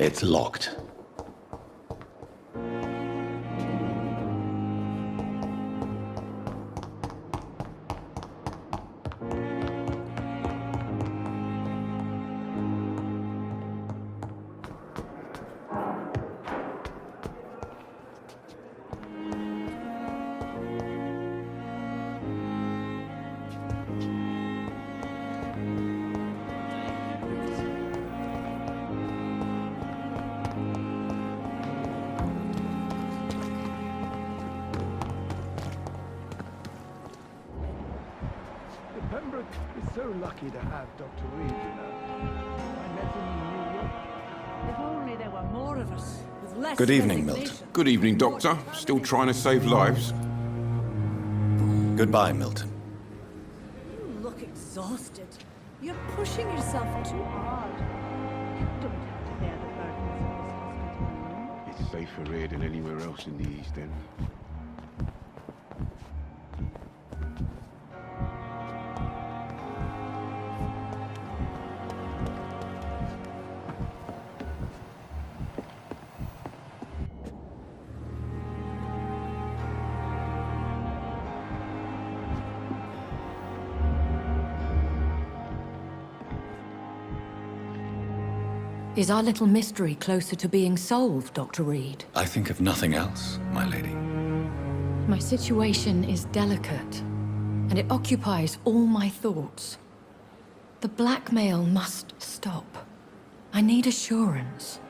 It's locked. Pembroke is so lucky to have Dr. Reed, you know. I met him in New York. If only there were more of us, with less Good evening, Milton. resignation. Good evening, Doctor. Still trying to save lives? Goodbye, Milton. You look exhausted. You're pushing yourself too hard. You don't have to bear the burdens of this hospital alone. It's safer here than anywhere else in the East End. Is our little mystery closer to being solved, Dr. Reed? I think of nothing else, my lady. My situation is delicate, and it occupies all my thoughts. The blackmail must stop. I need assurance.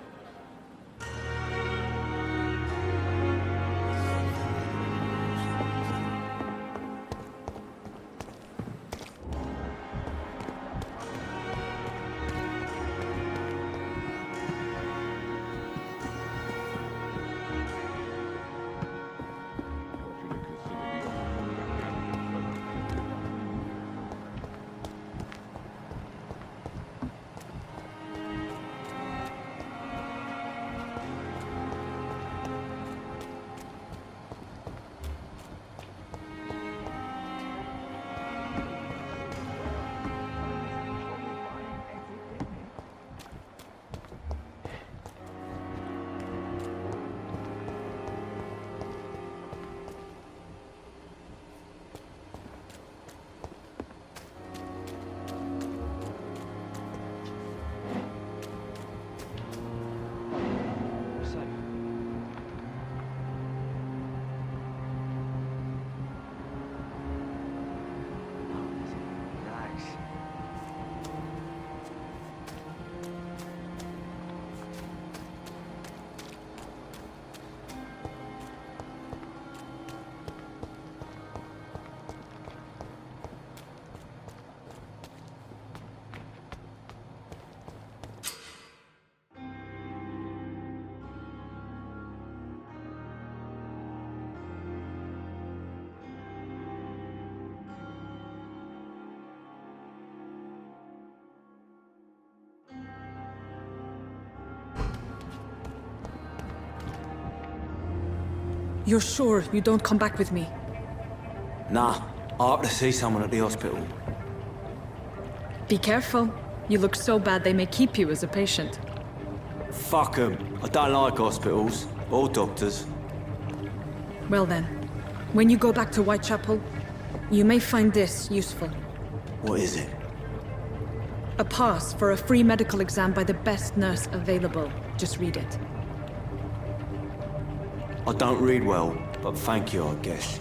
You're sure you don't come back with me? Nah, I have to see someone at the hospital. Be careful. You look so bad they may keep you as a patient. Fuck 'em. I don't like hospitals, or doctors. Well then, when you go back to Whitechapel, you may find this useful. What is it? A pass for a free medical exam by the best nurse available. Just read it. I don't read well, but thank you, I guess.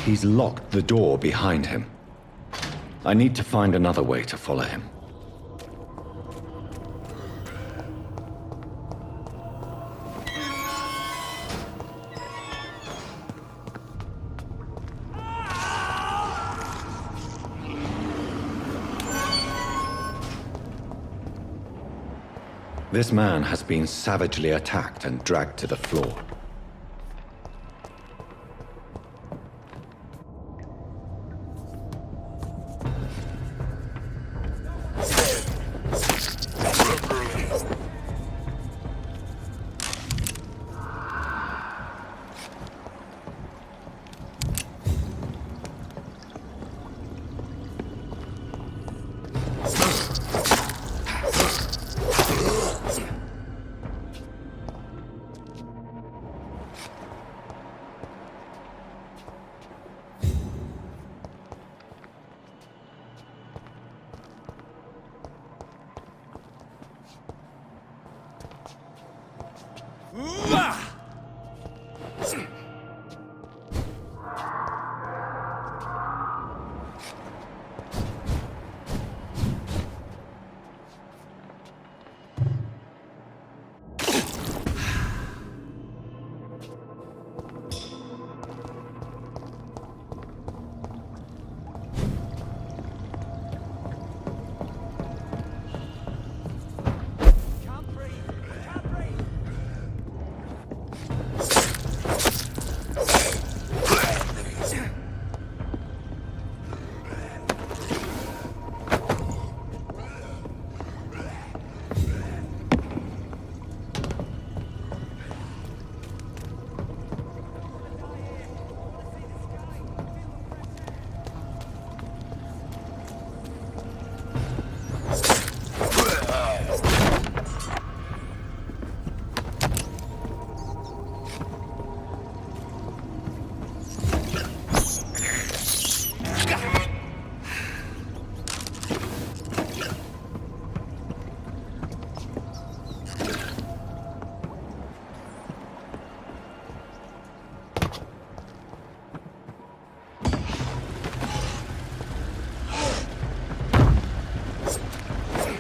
He's locked the door behind him. I need to find another way to follow him. This man has been savagely attacked and dragged to the floor.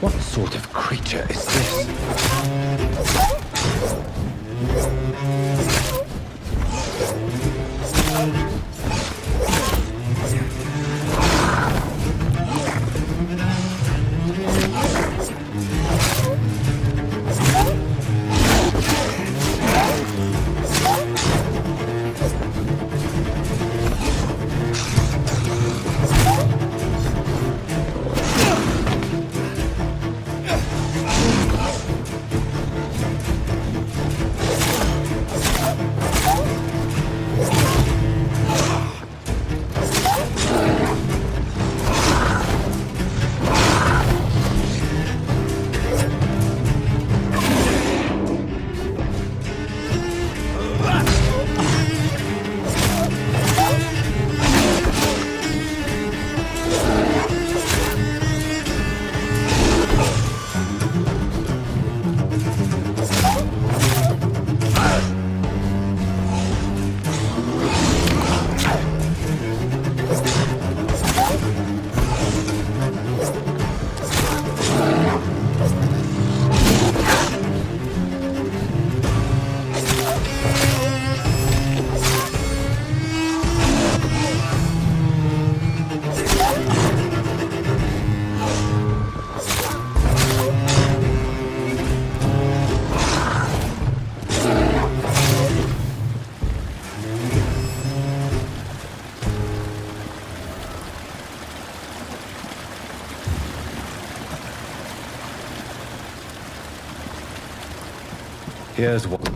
What sort of creature is this? Here's what...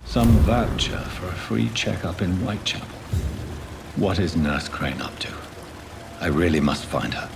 Some voucher for a free checkup in Whitechapel. What is Nurse Crane up to? I really must find her.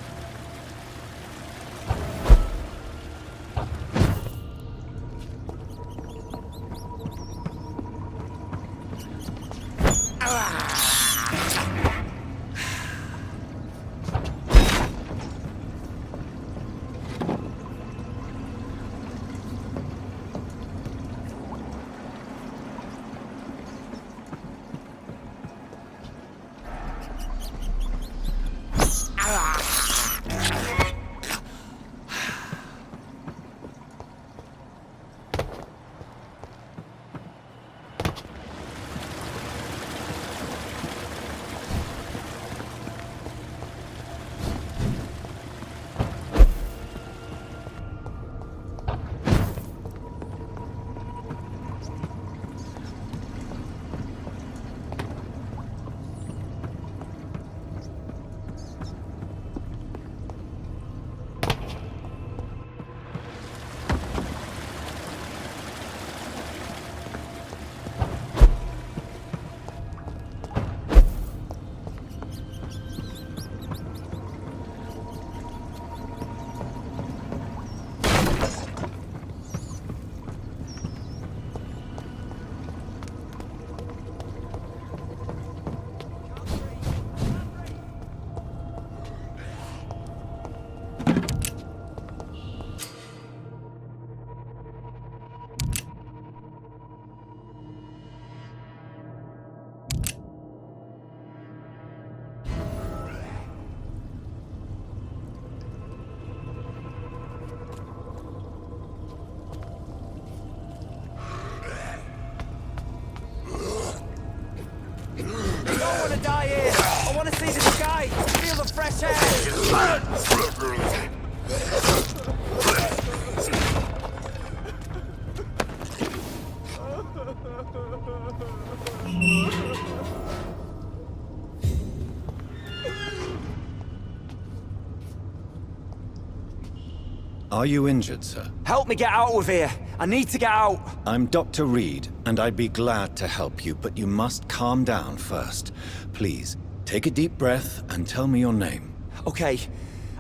Are you injured, sir? Help me get out of here. I need to get out. I'm Dr. Reed, and I'd be glad to help you, but you must calm down first. Please, take a deep breath and tell me your name. Okay.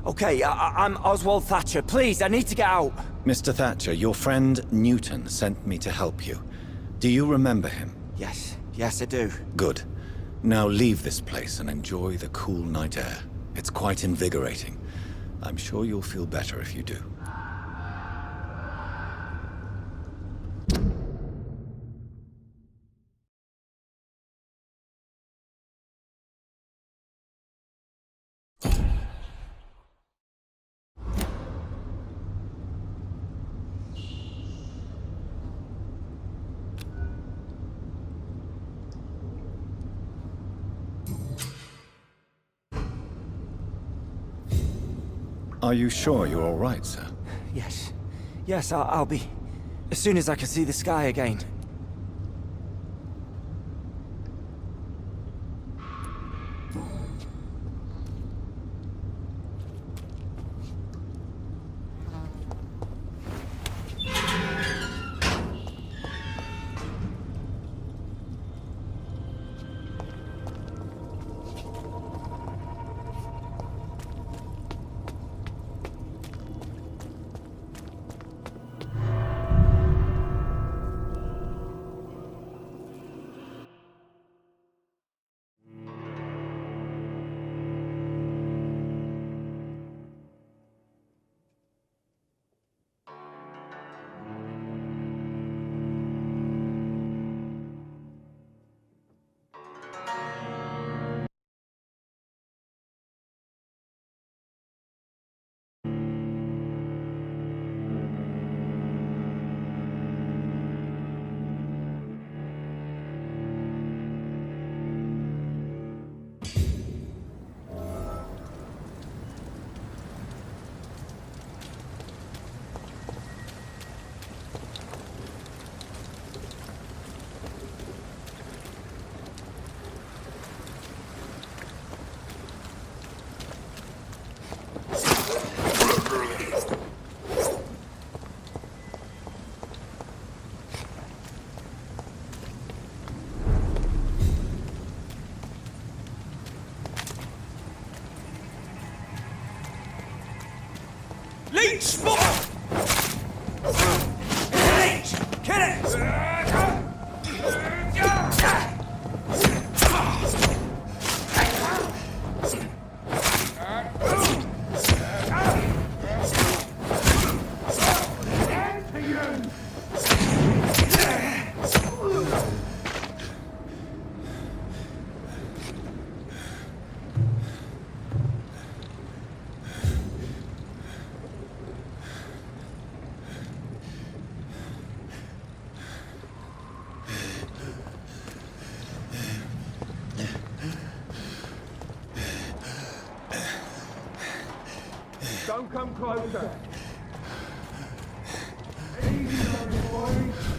I'm Oswald Thatcher. Please, I need to get out. Mr. Thatcher, your friend Newton sent me to help you. Do you remember him? Yes, I do. Good. Now leave this place and enjoy the cool night air. It's quite invigorating. I'm sure you'll feel better if you do. Are you sure you're all right, sir? Yes, I'll be. As soon as I can see the sky again. Leech! Spot! Leech! Kill it! Don't come closer. Easy on the boys.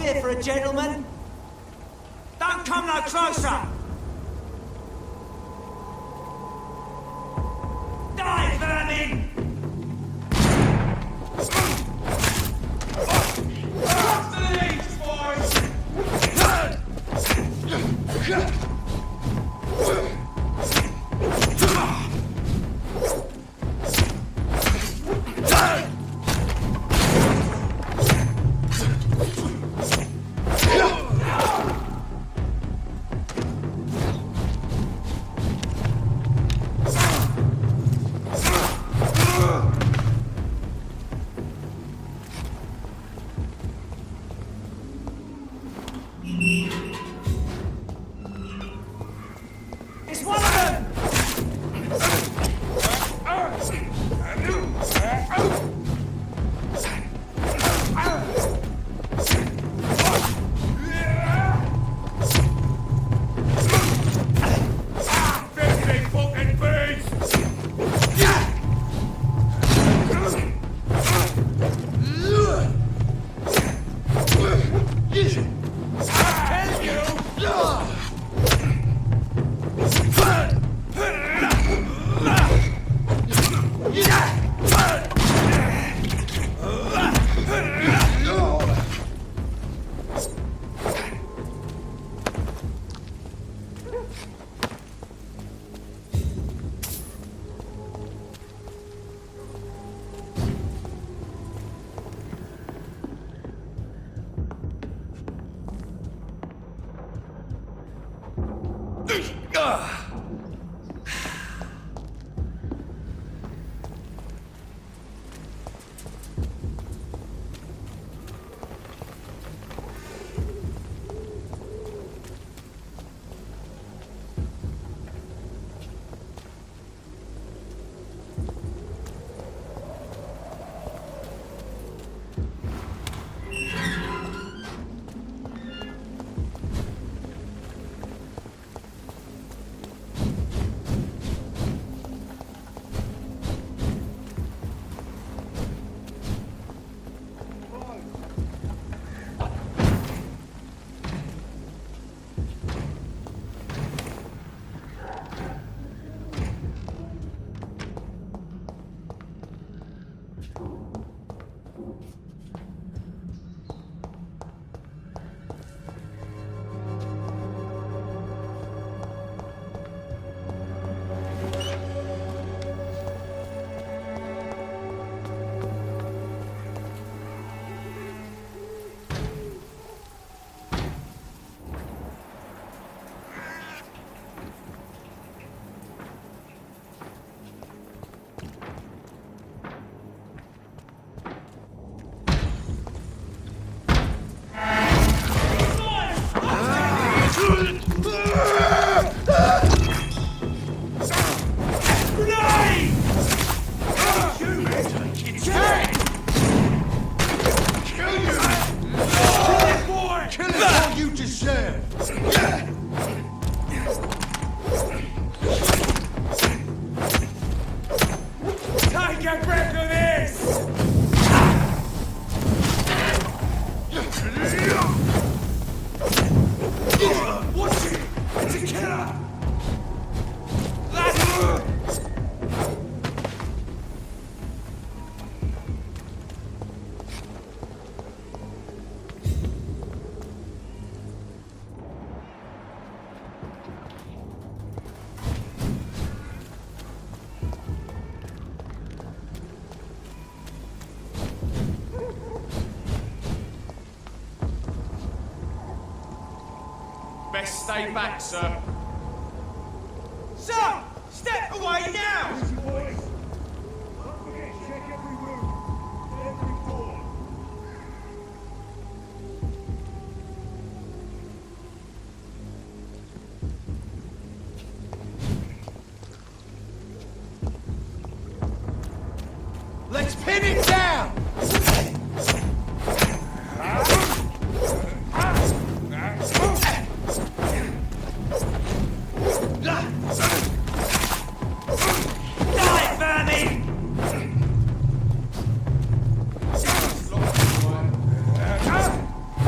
fit for a gentleman? Don't come no closer! Die, vermin! It's one of them! Best stay back, sir. Sir! Step away now! Easy, boys. Don't forget, check every room. Every door. Let's pin it down! Die, vermin!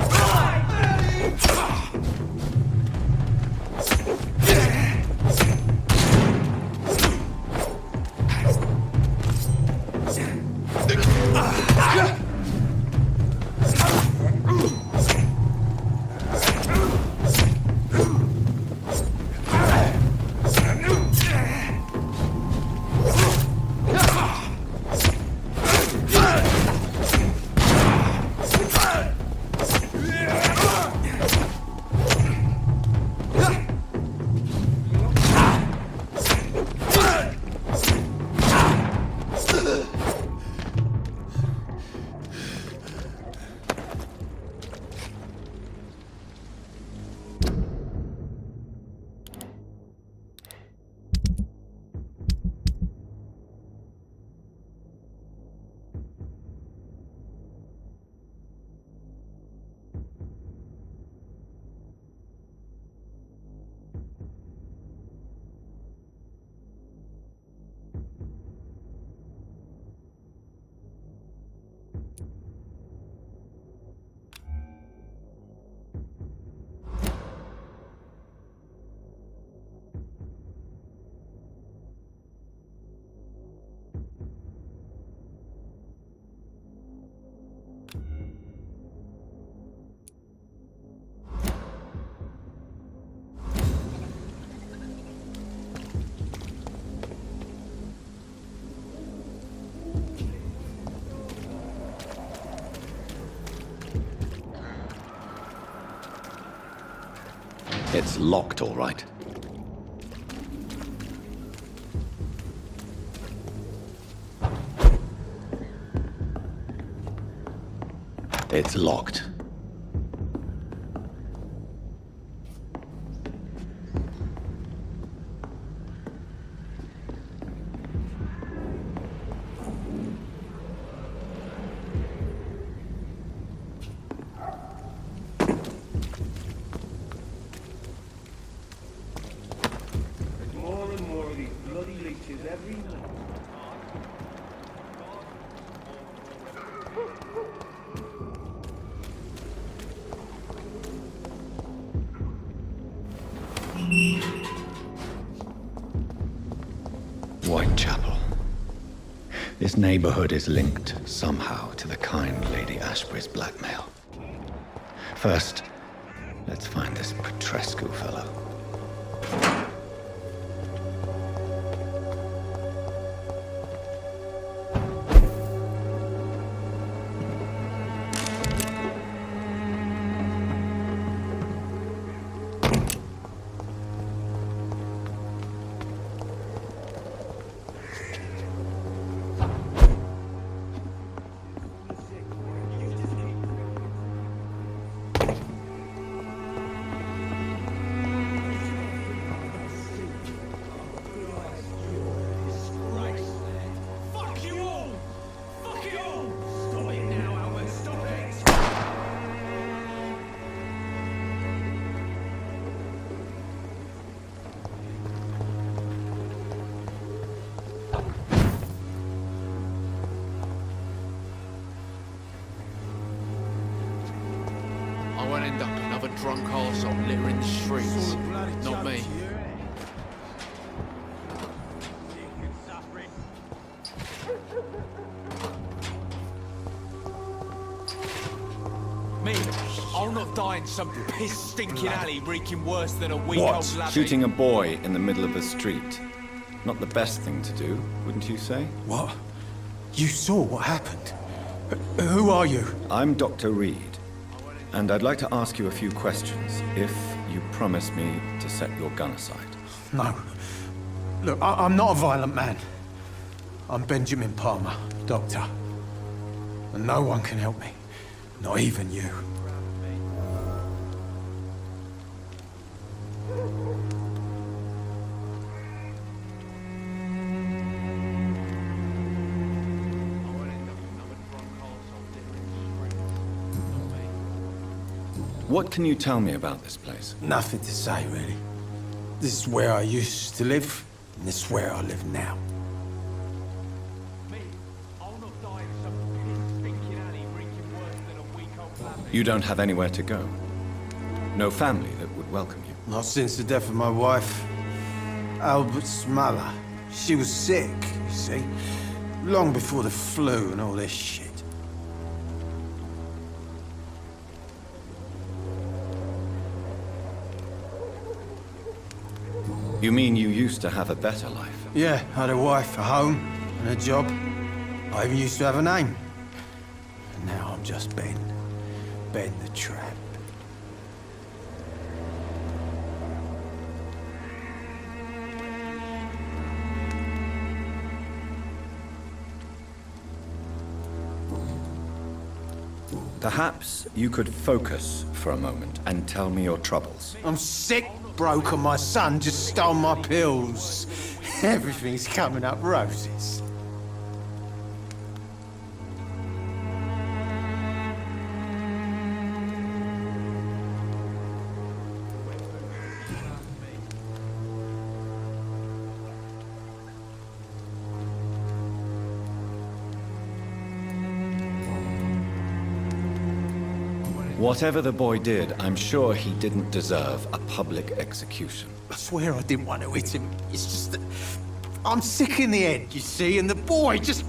Die! It's locked, all right. It's locked. More and more of these bloody leeches every night. Whitechapel. This neighborhood is linked somehow to the kind Lady Ashbury's blackmail. First, let's find this Petrescu fellow. Fuck you all! Fuck it all! Stop it now, Albert. Stop it! I won't end up another drunk arsehole littering the streets. Not me. Me, I'll not die in some piss-stinking alley reeking worse than a week-old laddie. Shooting a boy in the middle of a street. Not the best thing to do, wouldn't you say? What? You saw what happened? Who are you? I'm Dr. Reed, and I'd like to ask you a few questions, if you promise me to set your gun aside. No. Look, I'm not a violent man. I'm Benjamin Palmer, doctor. And no one can help me. Not even you. What can you tell me about this place? Nothing to say, really. This is where I used to live, and this is where I live now. Me, I'll not die in some piss-stinking alley reeking worse than a week-old laddie. You don't have anywhere to go. No family that would welcome you. Not since the death of my wife, Albert's mother. She was sick, you see. Long before the flu and all this shit. You mean you used to have a better life? Yeah, I had a wife, a home, and a job. I even used to have a name. And now I'm just Ben. Ben the Trap. Perhaps you could focus for a moment and tell me your troubles. I'm sick, broke, and my son just stole my pills. Everything's coming up roses. Whatever the boy did, I'm sure he didn't deserve a public execution. I swear I didn't want to hit him. It's just that I'm sick in the head, you see, and the boy just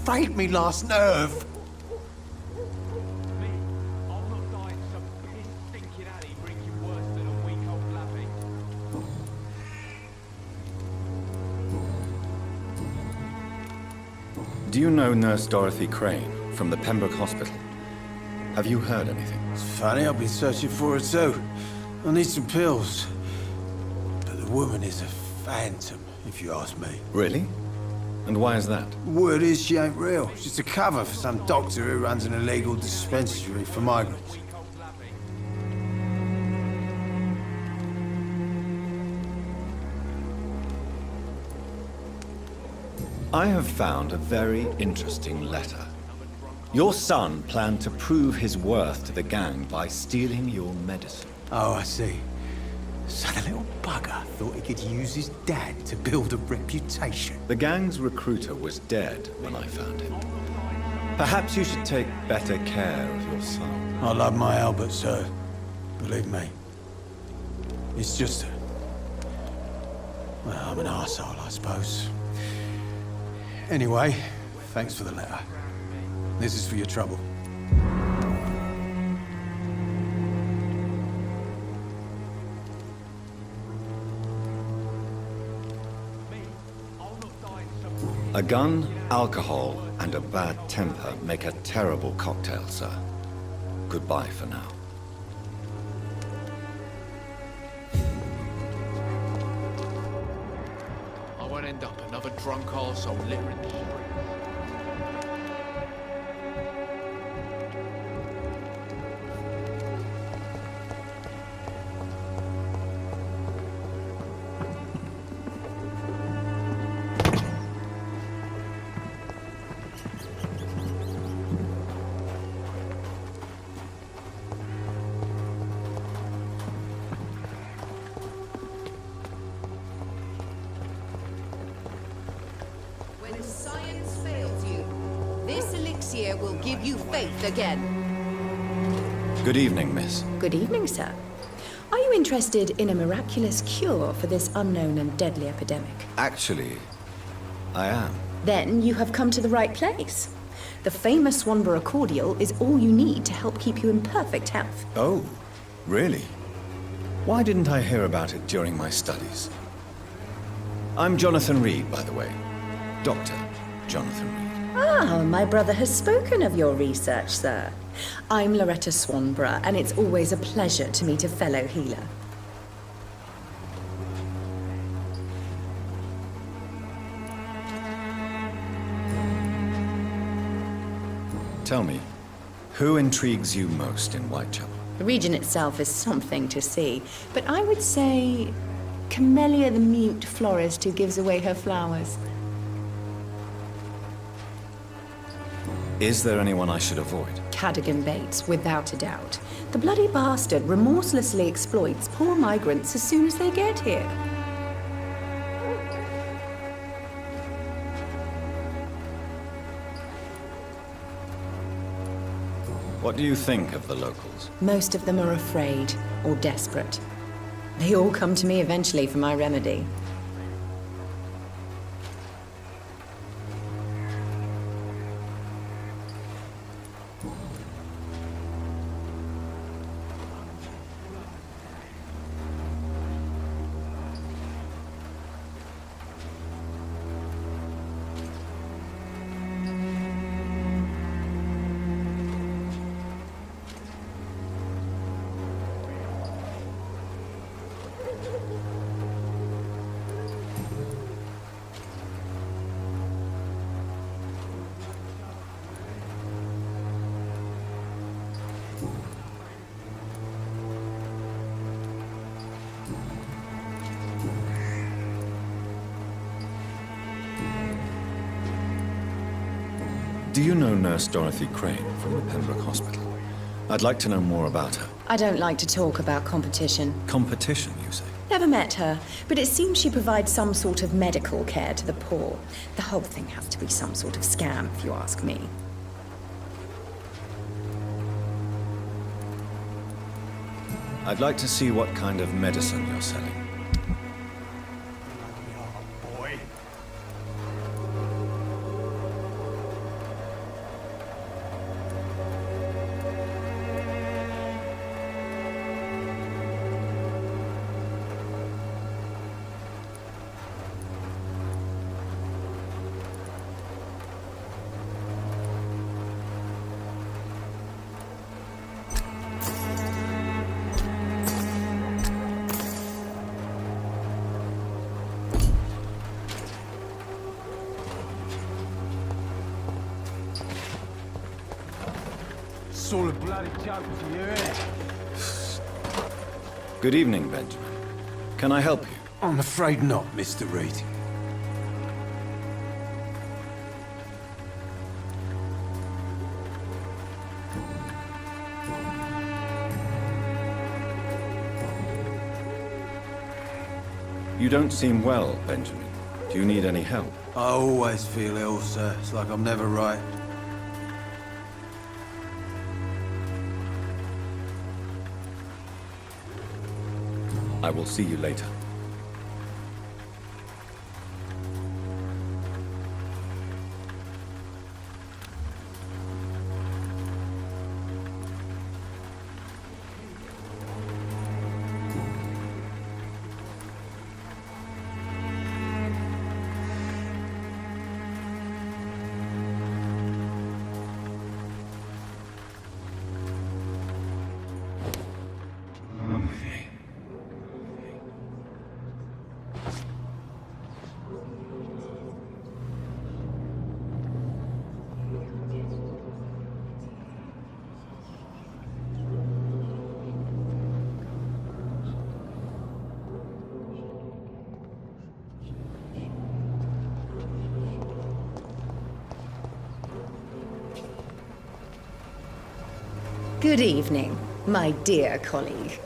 failed me last nerve. Me, I'll not die in some piss-stinking alley reeking worse than a week-old laddie. Do you know Nurse Dorothy Crane from the Pembroke Hospital? Have you heard anything? It's funny, I've been searching for her too. I need some pills. the woman is a phantom, if you ask me. Really? And why is that? Word is she ain't real. She's a cover for some doctor who runs an illegal dispensary for migrants. I have found a very interesting letter. Your son planned to prove his worth to the gang by stealing your medicine. Oh, I see. So the little bugger thought he could use his dad to build a reputation. The gang's recruiter was dead when I found him. Perhaps you should take better care of your son. I love my Albert, sir. Believe me. It's just... well, I'm an arsehole, I suppose. Anyway, thanks for the letter. This is for your trouble. A gun, alcohol, and a bad temper make a terrible cocktail, sir. Goodbye for now. I won't end up another drunk arsehole littering the streets. When science fails you, this elixir will give you faith again. Good evening, miss. Good evening, sir. Are you interested in a miraculous cure for this unknown and deadly epidemic? Actually, I am. Then you have come to the right place. The famous Swanborough cordial is all you need to help keep you in perfect health. Oh, really? Why didn't I hear about it during my studies? I'm Jonathan Reed, by the way. Dr. Jonathan Reed. Ah, my brother has spoken of your research, sir. I'm Loretta Swanborough, and it's always a pleasure to meet a fellow healer. Tell me, who intrigues you most in Whitechapel? The region itself is something to see, but I would say Camellia the mute florist who gives away her flowers. Is there anyone I should avoid? Cadogan Bates, without a doubt. The bloody bastard remorselessly exploits poor migrants as soon as they get here. What do you think of the locals? Most of them are afraid or desperate. They all come to me eventually for my remedy. Do you know Nurse Dorothy Crane from the Pembroke Hospital? I'd like to know more about her. I don't like to talk about competition. Competition, you say? Never met her, but it seems she provides some sort of medical care to the poor. The whole thing has to be some sort of scam, if you ask me. I'd like to see what kind of medicine you're selling. Boy. What's all the bloody jokes to your head? Good evening, Benjamin. Can I help you? I'm afraid not, Mr. Reed. You don't seem well, Benjamin. Do you need any help? I always feel ill, sir. It's like I'm never right. I will see you later. Good evening, my dear colleague.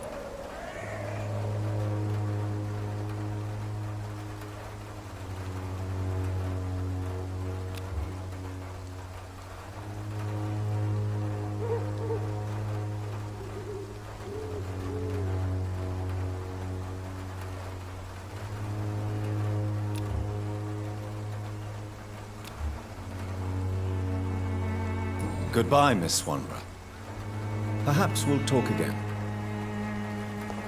Goodbye, Miss Swanborough. Perhaps we'll talk again.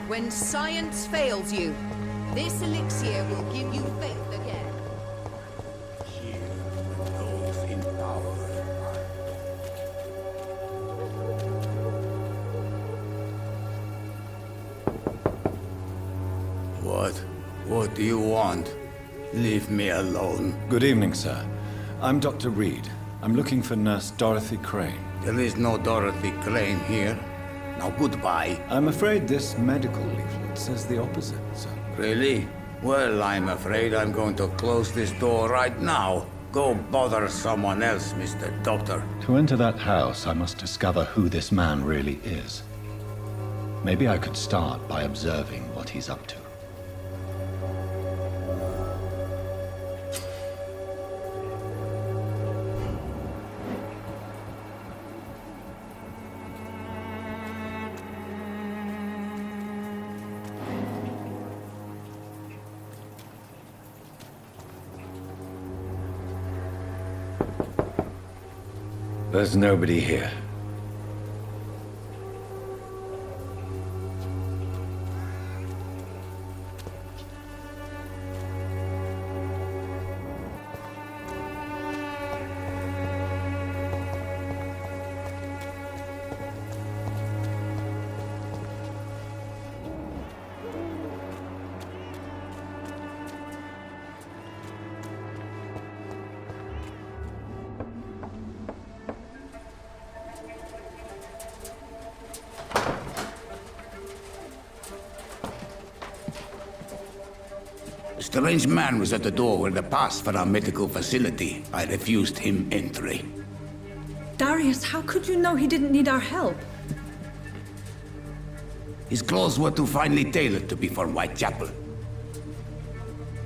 When science fails you, this elixir will give you faith again. Those in power. What do you want? Leave me alone. Good evening, sir. I'm Dr. Reed. I'm looking for Nurse Dorothy Crane. There is no Dorothy Crane here. Now goodbye. I'm afraid this medical leaflet says the opposite, sir. Really? Well, I'm afraid I'm going to close this door right now. Go bother someone else, Mr. Doctor. To enter that house, I must discover who this man really is. Maybe I could start by observing what he's up to. There's nobody here. A strange man was at the door with a pass for our medical facility. I refused him entry. Darius, how could you know he didn't need our help? His clothes were too finely tailored to be for Whitechapel.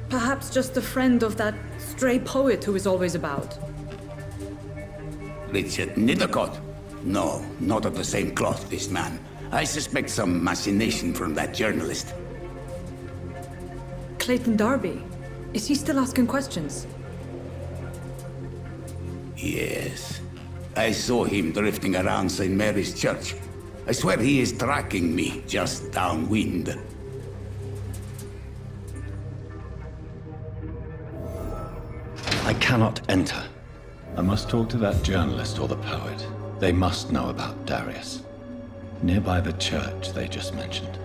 Perhaps just a friend of that stray poet who is always about. Richard Nithercott? No, not of the same cloth, this man. I suspect some machination from that journalist. Clayton Darby. Is he still asking questions? Yes. I saw him drifting around St. Mary's Church. I swear he is tracking me just downwind. I cannot enter. I must talk to that journalist or the poet. They must know about Darius. Nearby the church they just mentioned.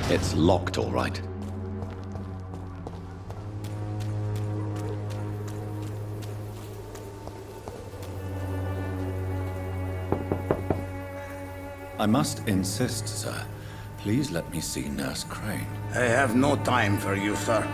It's locked, all right. I must insist, sir. Please let me see Nurse Crane. I have no time for you, sir.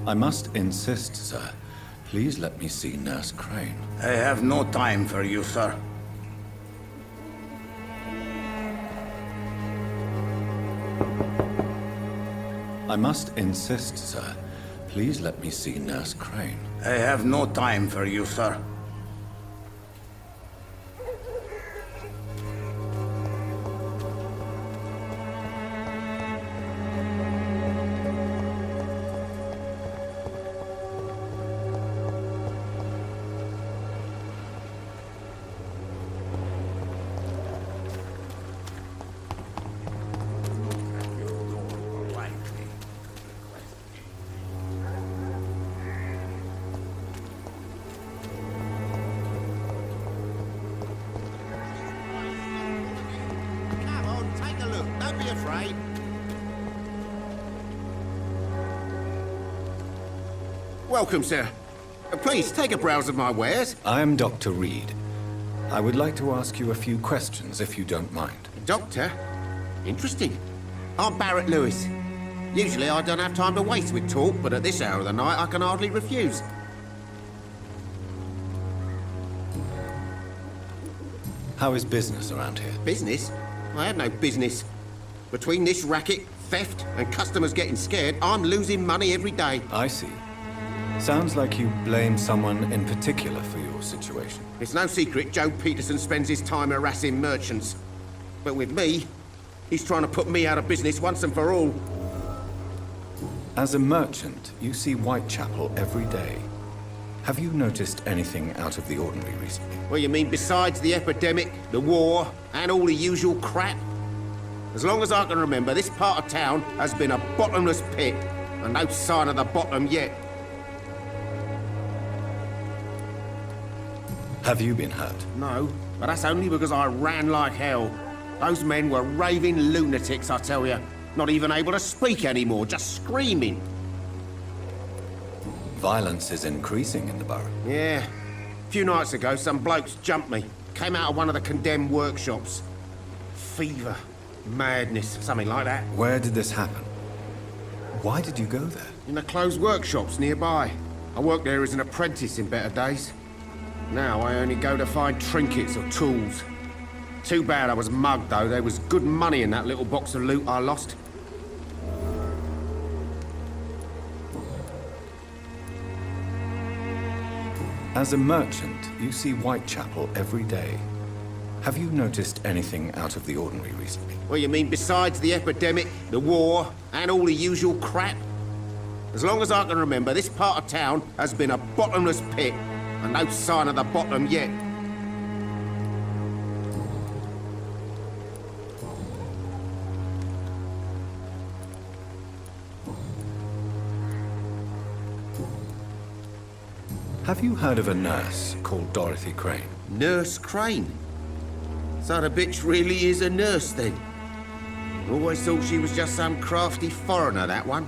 I must insist, sir. Please let me see Nurse Crane. I have no time for you, sir. I must insist, sir. Please let me see Nurse Crane. I have no time for you, sir. Come on, take a look. Don't be afraid. Welcome, sir. Please, take a browse of my wares. I am Dr. Reed. I would like to ask you a few questions, if you don't mind. Doctor? Interesting. I'm Barrett Lewis. Usually I don't have time to waste with talk, but at this hour of the night I can hardly refuse. How is business around here? Business? I have no business. Between this racket, theft, and customers getting scared, I'm losing money every day. I see. Sounds like you blame someone in particular for your situation. It's no secret Joe Peterson spends his time harassing merchants. But with me, he's trying to put me out of business once and for all. As a merchant, you see Whitechapel every day. Have you noticed anything out of the ordinary recently? Well, you mean besides the epidemic, the war, and all the usual crap? As long as I can remember, this part of town has been a bottomless pit, and no sign of the bottom yet. Have you been hurt? No, but that's only because I ran like hell. Those men were raving lunatics, I tell you. Not even able to speak anymore, just screaming. Violence is increasing in the borough. Yeah. A few nights ago, some blokes jumped me. Came out of one of the condemned workshops. Fever, madness, something like that. Where did this happen? Why did you go there? In the closed workshops nearby. I worked there as an apprentice in better days. Now I only go to find trinkets or tools. Too bad I was mugged, though. There was good money in that little box of loot I lost. As a merchant, you see Whitechapel every day. Have you noticed anything out of the ordinary recently? Well, you mean besides the epidemic, the war, and all the usual crap? As long as I can remember, this part of town has been a bottomless pit, and no sign of the bottom yet. Have you heard of a nurse called Dorothy Crane? Nurse Crane? So the bitch really is a nurse, then? Always thought she was just some crafty foreigner, that one.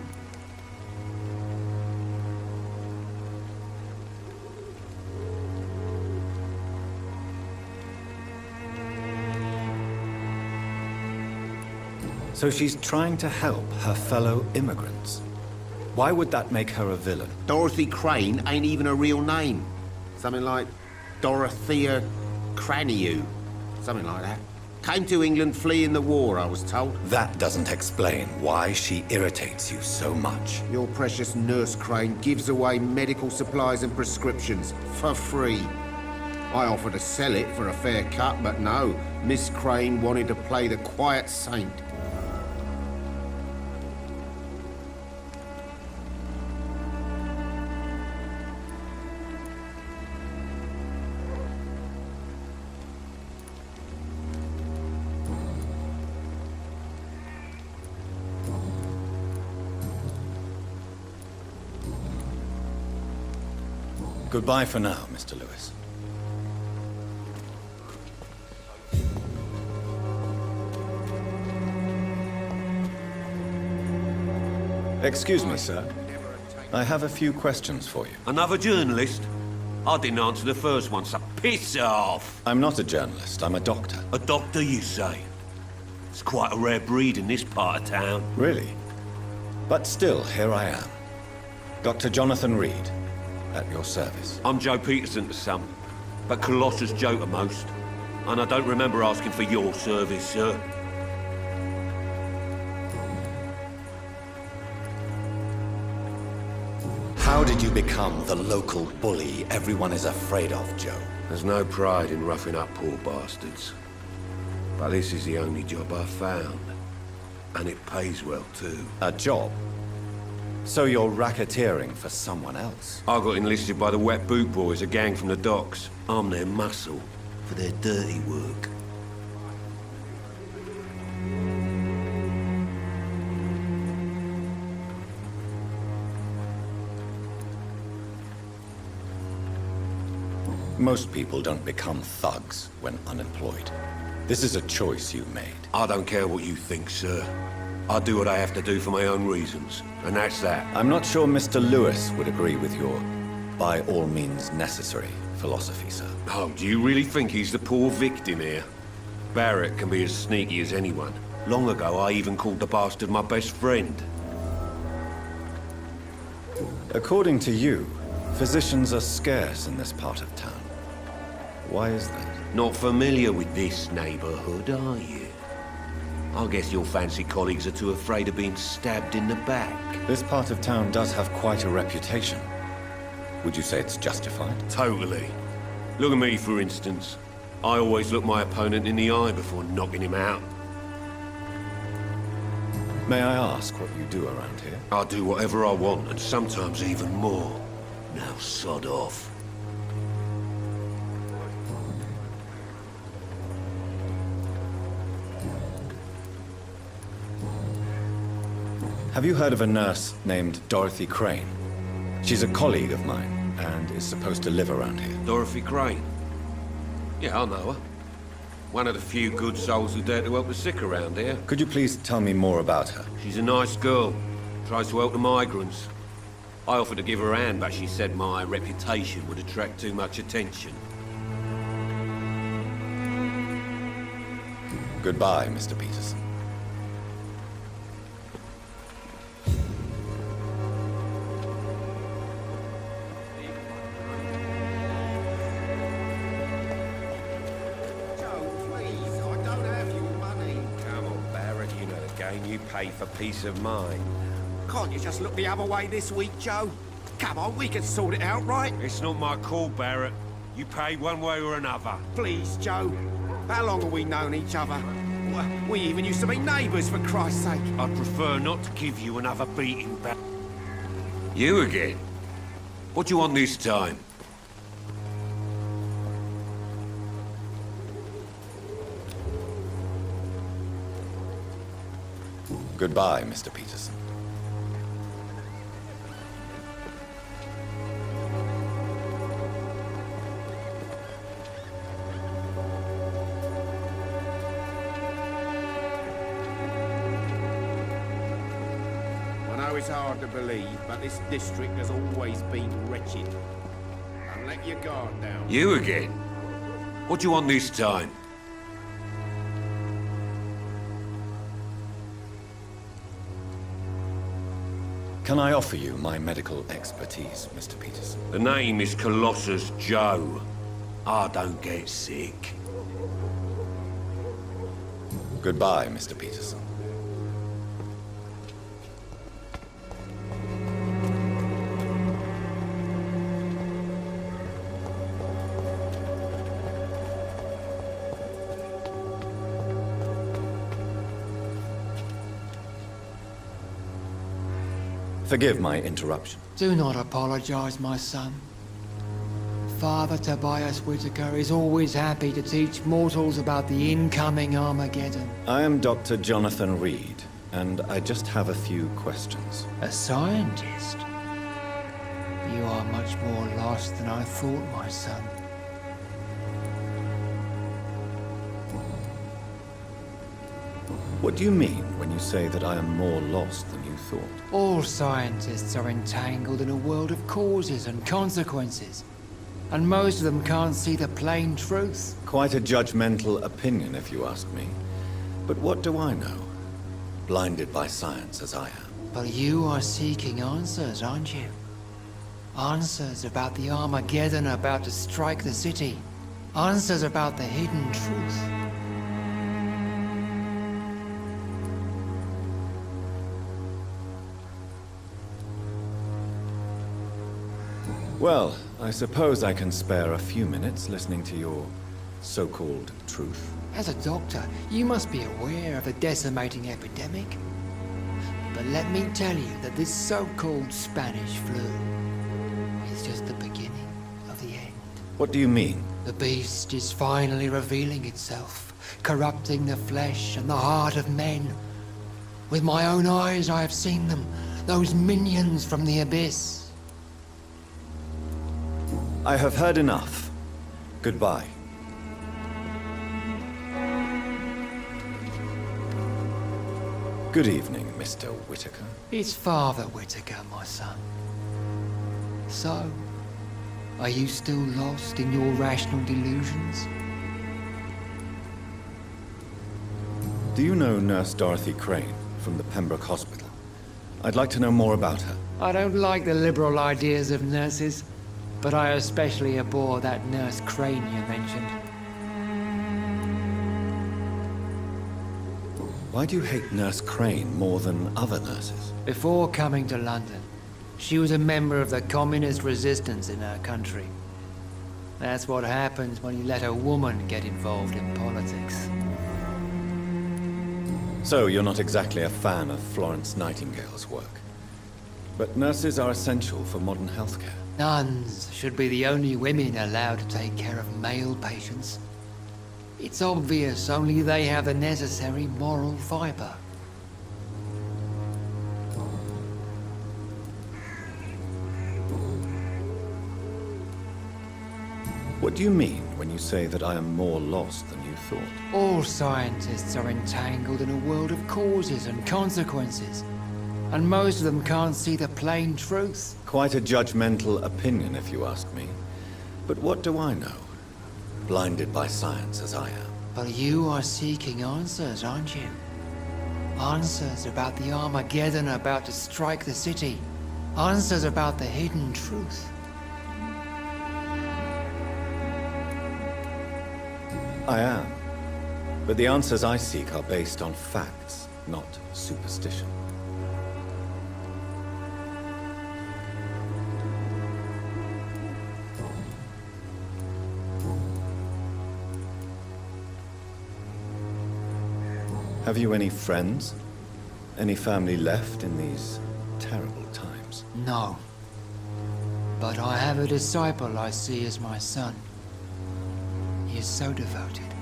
So she's trying to help her fellow immigrants. Why would that make her a villain? Dorothy Crane ain't even a real name. Something like Dorothea Craniu. Something like that. Came to England fleeing the war, I was told. That doesn't explain why she irritates you so much. Your precious Nurse Crane gives away medical supplies and prescriptions for free. I offered to sell it for a fair cut, but no. Miss Crane wanted to play the quiet saint. Goodbye for now, Mr. Lewis. Excuse me, sir. I have a few questions for you. Another journalist? I didn't answer the first one, so piss off! I'm not a journalist, I'm a doctor. A doctor, you say? It's quite a rare breed in this part of town. Really? But still, here I am. Dr. Jonathan Reed, at your service. I'm Joe Peterson to some, but Colossus Joe to most. And I don't remember asking for your service, sir. How did you become the local bully everyone is afraid of, Joe? There's no pride in roughing up poor bastards. But this is the only job I've found. And it pays well, too. A job? So you're racketeering for someone else? I got enlisted by the Wet Boot Boys, a gang from the docks. I'm their muscle for their dirty work. Most people don't become thugs when unemployed. This is a choice you made. I don't care what you think, sir. I do what I have to do for my own reasons, and that's that. I'm not sure Mr. Lewis would agree with your by all means necessary philosophy, sir. Oh, do you really think he's the poor victim here? Barrett can be as sneaky as anyone. Long ago, I even called the bastard my best friend. According to you, physicians are scarce in this part of town. Why is that? Not familiar with this neighborhood, are you? I guess your fancy colleagues are too afraid of being stabbed in the back. This part of town does have quite a reputation. Would you say it's justified? Totally. Look at me, for instance. I always look my opponent in the eye before knocking him out. May I ask what you do around here? I do whatever I want, and sometimes even more. Now sod off. Have you heard of a nurse named Dorothy Crane? She's a colleague of mine, and is supposed to live around here. Dorothy Crane? Yeah, I know her. One of the few good souls who dare to help the sick around here. Could you please tell me more about her? She's a nice girl. Tries to help the migrants. I offered to give her a hand, but she said my reputation would attract too much attention. Goodbye, Mr. Peterson. You pay for peace of mind. Can't you just look the other way this week, Joe? Come on, we can sort it out, right? It's not my call, Barrett. You pay one way or another. Please, Joe. How long have we known each other? We even used to be neighbours, for Christ's sake. I'd prefer not to give you another beating back. You again? What do you want this time? Goodbye, Mr. Peterson. I know it's hard to believe, but this district has always been wretched. Don't let your guard down. You again? What do you want this time? Can I offer you my medical expertise, Mr. Peterson? The name is Colossus Joe. I don't get sick. Goodbye, Mr. Peterson. Forgive my interruption. Do not apologize, my son. Father Tobias Whitaker is always happy to teach mortals about the incoming Armageddon. I am Dr. Jonathan Reed, and I just have a few questions. A scientist? You are much more lost than I thought, my son. What do you mean when you say that I am more lost than you thought? All scientists are entangled in a world of causes and consequences. And most of them can't see the plain truth. Quite a judgmental opinion, if you ask me. But what do I know? Blinded by science as I am. But you are seeking answers, aren't you? Answers about the Armageddon about to strike the city. Answers about the hidden truth. Well, I suppose I can spare a few minutes listening to your so-called truth. As a doctor, you must be aware of the decimating epidemic. But let me tell you that this so-called Spanish flu is just the beginning of the end. What do you mean? The beast is finally revealing itself, corrupting the flesh and the heart of men. With my own eyes I have seen them, those minions from the abyss. I have heard enough. Goodbye. Good evening, Mr. Whitaker. It's Father Whitaker, my son. So, are you still lost in your rational delusions? Do you know Nurse Dorothy Crane from the Pembroke Hospital? I'd like to know more about her. I don't like the liberal ideas of nurses, but I especially abhor that Nurse Crane you mentioned. Why do you hate Nurse Crane more than other nurses? Before coming to London, she was a member of the communist resistance in her country. That's what happens when you let a woman get involved in politics. So, you're not exactly a fan of Florence Nightingale's work. But nurses are essential for modern healthcare. Nuns should be the only women allowed to take care of male patients. It's obvious only they have the necessary moral fiber. What do you mean when you say that I am more lost than you thought? All scientists are entangled in a world of causes and consequences. And most of them can't see the plain truth. Quite a judgmental opinion, if you ask me. But what do I know? Blinded by science as I am. But you are seeking answers, aren't you? Answers about the Armageddon about to strike the city. Answers about the hidden truth. I am. But the answers I seek are based on facts, not superstition. Have you any friends? Any family left in these terrible times? No. But I have a disciple I see as my son. He is so devoted.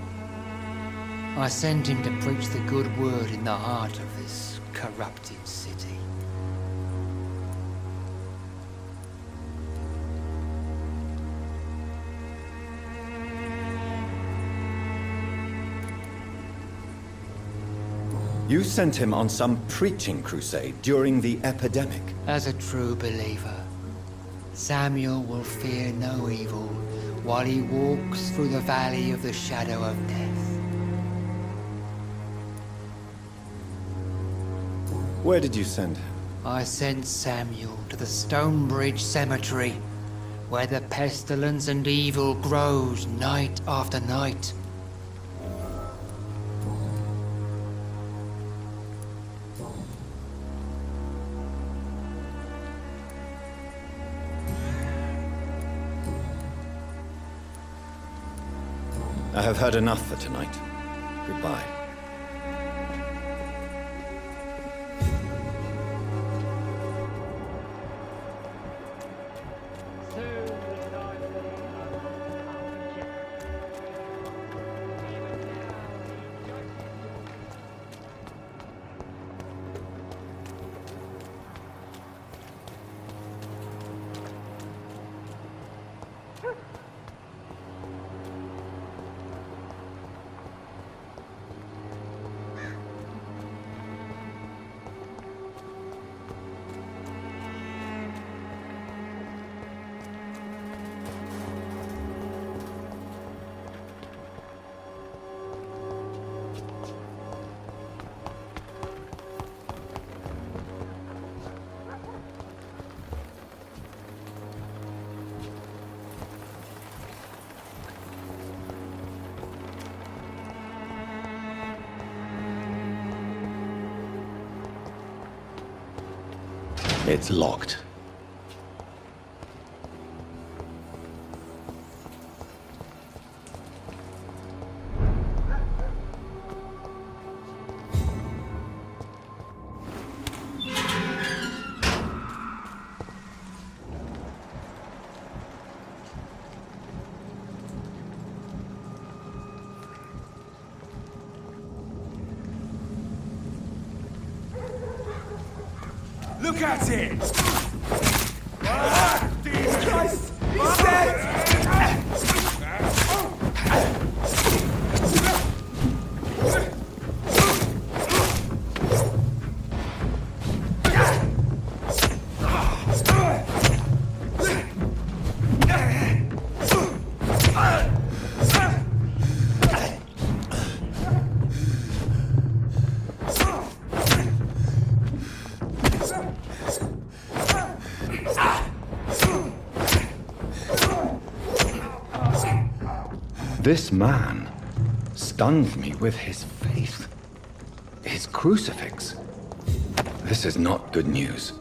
I sent him to preach the good word in the heart of this corrupted city. You sent him on some preaching crusade during the epidemic. As a true believer, Samuel will fear no evil while he walks through the valley of the shadow of death. Where did you send him? I sent Samuel to the Stonebridge Cemetery, where the pestilence and evil grows night after night. I have heard enough for tonight. Goodbye. It's locked. Look at it! Jesus Christ! He's dead! This man stunned me with his faith. His crucifix. This is not good news.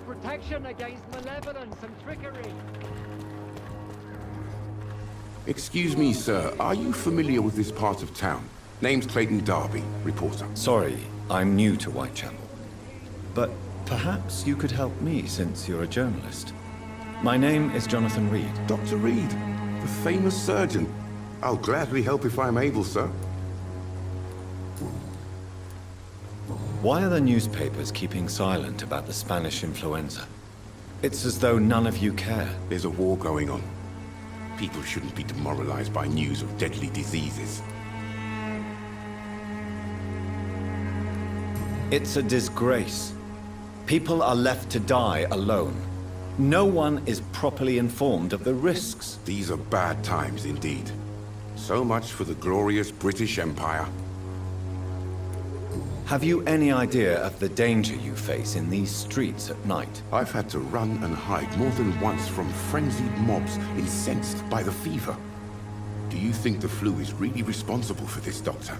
Protection against malevolence and trickery. Excuse me, sir. Are you familiar with this part of town? Name's Clayton Darby, reporter. Sorry, I'm new to Whitechapel. But perhaps you could help me since you're a journalist. My name is Jonathan Reed. Dr. Reed, the famous surgeon. I'll gladly help if I'm able, sir. Why are the newspapers keeping silent about the Spanish influenza? It's as though none of you care. There's a war going on. People shouldn't be demoralized by news of deadly diseases. It's a disgrace. People are left to die alone. No one is properly informed of the risks. These are bad times indeed. So much for the glorious British Empire. Have you any idea of the danger you face in these streets at night? I've had to run and hide more than once from frenzied mobs incensed by the fever. Do you think the flu is really responsible for this, Doctor?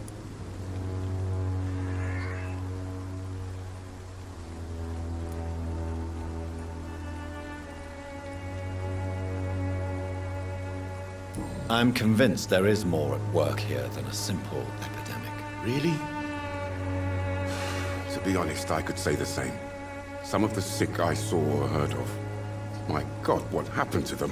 I'm convinced there is more at work here than a simple epidemic. Really? To be honest, I could say the same. Some of the sick I saw or heard of. My God, what happened to them?